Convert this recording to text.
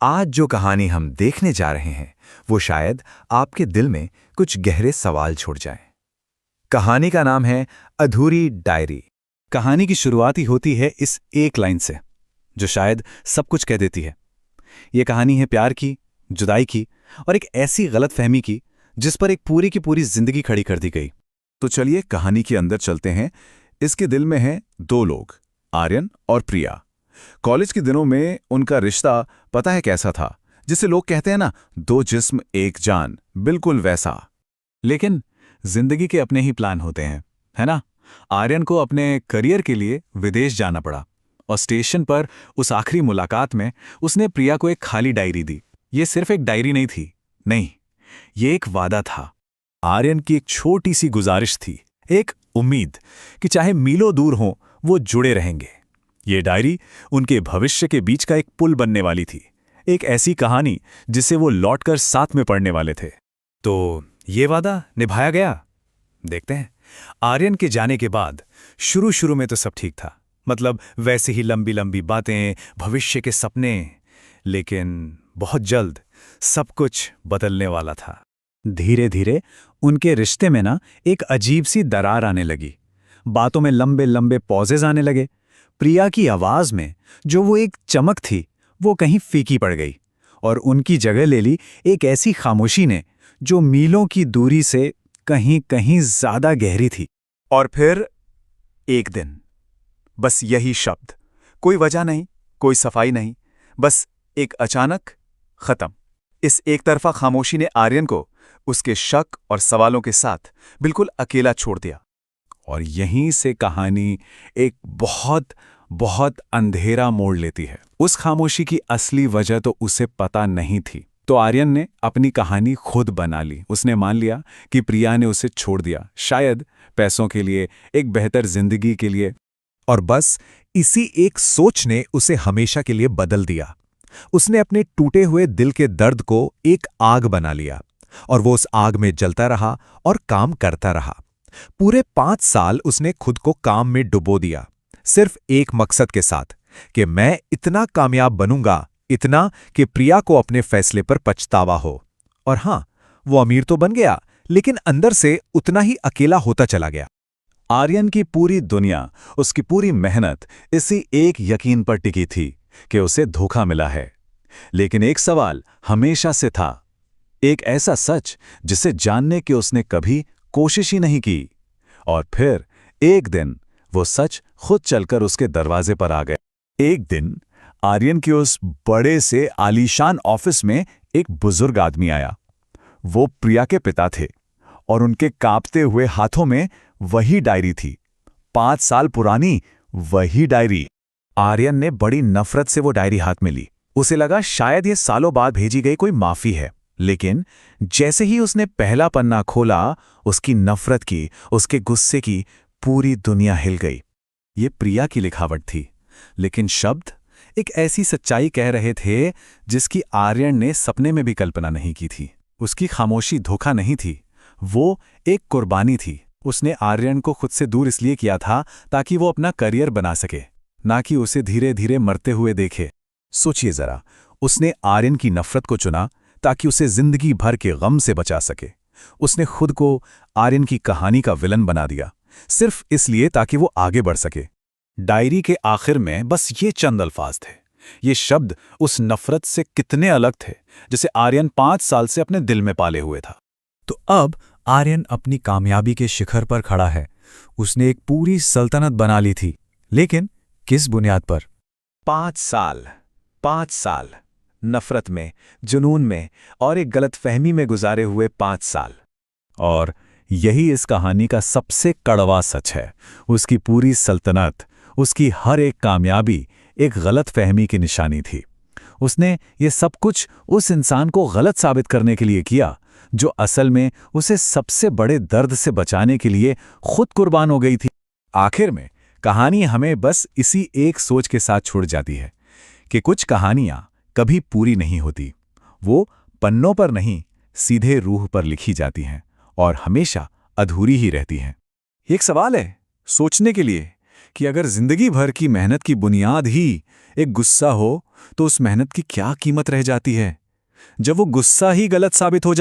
आज जो कहानी हम देखने जा रहे हैं वो शायद आपके दिल में कुछ गहरे सवाल छोड़ जाए। कहानी का नाम है अधूरी डायरी। कहानी की शुरुआत ही होती है इस एक लाइन से, जो शायद सब कुछ कह देती है। ये कहानी है प्यार की, जुदाई की और एक ऐसी गलतफहमी की जिस पर एक पूरी की पूरी जिंदगी खड़ी कर दी गई। तो चलिए कहानी के अंदर चलते हैं। इसके दिल में हैं दो लोग, आर्यन और प्रिया। कॉलेज के दिनों में उनका रिश्ता पता है कैसा था, जिसे लोग कहते हैं ना, दो जिस्म एक जान, बिल्कुल वैसा। लेकिन जिंदगी के अपने ही प्लान होते हैं, है ना। आर्यन को अपने करियर के लिए विदेश जाना पड़ा और स्टेशन पर उस आखिरी मुलाकात में उसने प्रिया को एक खाली डायरी दी। ये सिर्फ एक डायरी नहीं थी, नहीं, ये एक वादा था। आर्यन की एक छोटी सी गुजारिश थी, एक उम्मीद कि चाहे मीलों दूर हों वो जुड़े रहेंगे। ये डायरी उनके भविष्य के बीच का एक पुल बनने वाली थी, एक ऐसी कहानी जिसे वो लौटकर साथ में पढ़ने वाले थे। तो ये वादा निभाया गया? देखते हैं। आर्यन के जाने के बाद शुरू में तो सब ठीक था, मतलब वैसे ही लंबी लंबी बातें, भविष्य के सपने। लेकिन बहुत जल्द सब कुछ बदलने वाला था। धीरे धीरे उनके रिश्ते में ना एक अजीब सी दरार आने लगी। बातों में लंबे लंबे पॉजेज आने लगे। प्रिया की आवाज में जो वो एक चमक थी वो कहीं फीकी पड़ गई और उनकी जगह ले ली एक ऐसी खामोशी ने जो मीलों की दूरी से कहीं कहीं ज्यादा गहरी थी। और फिर एक दिन, बस यही शब्द, कोई वजह नहीं, कोई सफाई नहीं, बस एक अचानक खत्म। इस एक तरफा खामोशी ने आर्यन को उसके शक और सवालों के साथ बिल्कुल अकेला छोड़ दिया। और यहीं से कहानी एक बहुत बहुत अंधेरा मोड़ लेती है। उस खामोशी की असली वजह तो उसे पता नहीं थी, तो आर्यन ने अपनी कहानी खुद बना ली। उसने मान लिया कि प्रिया ने उसे छोड़ दिया, शायद पैसों के लिए, एक बेहतर जिंदगी के लिए। और बस इसी एक सोच ने उसे हमेशा के लिए बदल दिया। उसने अपने टूटे हुए दिल के दर्द को एक आग बना लिया और वो उस आग में जलता रहा और काम करता रहा। पूरे 5 साल उसने खुद को काम में डुबो दिया, सिर्फ एक मकसद के साथ कि मैं इतना कामयाब बनूंगा, इतना कि प्रिया को अपने फैसले पर पछतावा हो। और हां, वो अमीर तो बन गया, लेकिन अंदर से उतना ही अकेला होता चला गया। आर्यन की पूरी दुनिया, उसकी पूरी मेहनत इसी एक यकीन पर टिकी थी कि उसे धोखा मिला है। लेकिन एक सवाल हमेशा से था, एक ऐसा सच जिसे जानने की उसने कभी कोशिश ही नहीं की। और फिर एक दिन वो सच खुद चलकर उसके दरवाजे पर आ गया। एक दिन आर्यन के उस बड़े से आलीशान ऑफिस में एक बुजुर्ग आदमी आया। वो प्रिया के पिता थे और उनके कांपते हुए हाथों में वही डायरी थी, 5 साल पुरानी वही डायरी। आर्यन ने बड़ी नफरत से वो डायरी हाथ में ली। उसे लगा शायद ये सालों बाद भेजी गई कोई माफी है। लेकिन जैसे ही उसने पहला पन्ना खोला, उसकी नफरत की, उसके गुस्से की पूरी दुनिया हिल गई। ये प्रिया की लिखावट थी, लेकिन शब्द एक ऐसी सच्चाई कह रहे थे जिसकी आर्यन ने सपने में भी कल्पना नहीं की थी। उसकी खामोशी धोखा नहीं थी, वो एक कुर्बानी थी। उसने आर्यन को खुद से दूर इसलिए किया था ताकि वो अपना करियर बना सके, ना कि उसे धीरे धीरे मरते हुए देखे। सोचिए जरा, उसने आर्यन की नफरत को चुना ताकि उसे जिंदगी भर के गम से बचा सके। उसने खुद को आर्यन की कहानी का विलन बना दिया, सिर्फ इसलिए ताकि वो आगे बढ़ सके। डायरी के आखिर में बस ये चंद अल्फाज थे। ये शब्द उस नफरत से कितने अलग थे जिसे आर्यन 5 साल से अपने दिल में पाले हुए था। तो अब आर्यन अपनी कामयाबी के शिखर पर खड़ा है। उसने एक पूरी सल्तनत बना ली थी, लेकिन किस बुनियाद पर? 5 साल नफरत में, जुनून में और एक गलतफहमी में गुजारे हुए 5 साल। और यही इस कहानी का सबसे कड़वा सच है। उसकी पूरी सल्तनत, उसकी हर एक कामयाबी एक गलतफहमी की निशानी थी। उसने ये सब कुछ उस इंसान को गलत साबित करने के लिए किया जो असल में उसे सबसे बड़े दर्द से बचाने के लिए खुद कुर्बान हो गई थी। आखिर में कहानी हमें बस इसी एक सोच के साथ छोड़ जाती है कि कुछ कहानियां कभी पूरी नहीं होती। वो पन्नों पर नहीं, सीधे रूह पर लिखी जाती हैं और हमेशा अधूरी ही रहती हैं। एक सवाल है सोचने के लिए कि अगर जिंदगी भर की मेहनत की बुनियाद ही एक गुस्सा हो तो उस मेहनत की क्या कीमत रह जाती है। जब वो गुस्सा ही गलत साबित हो जाए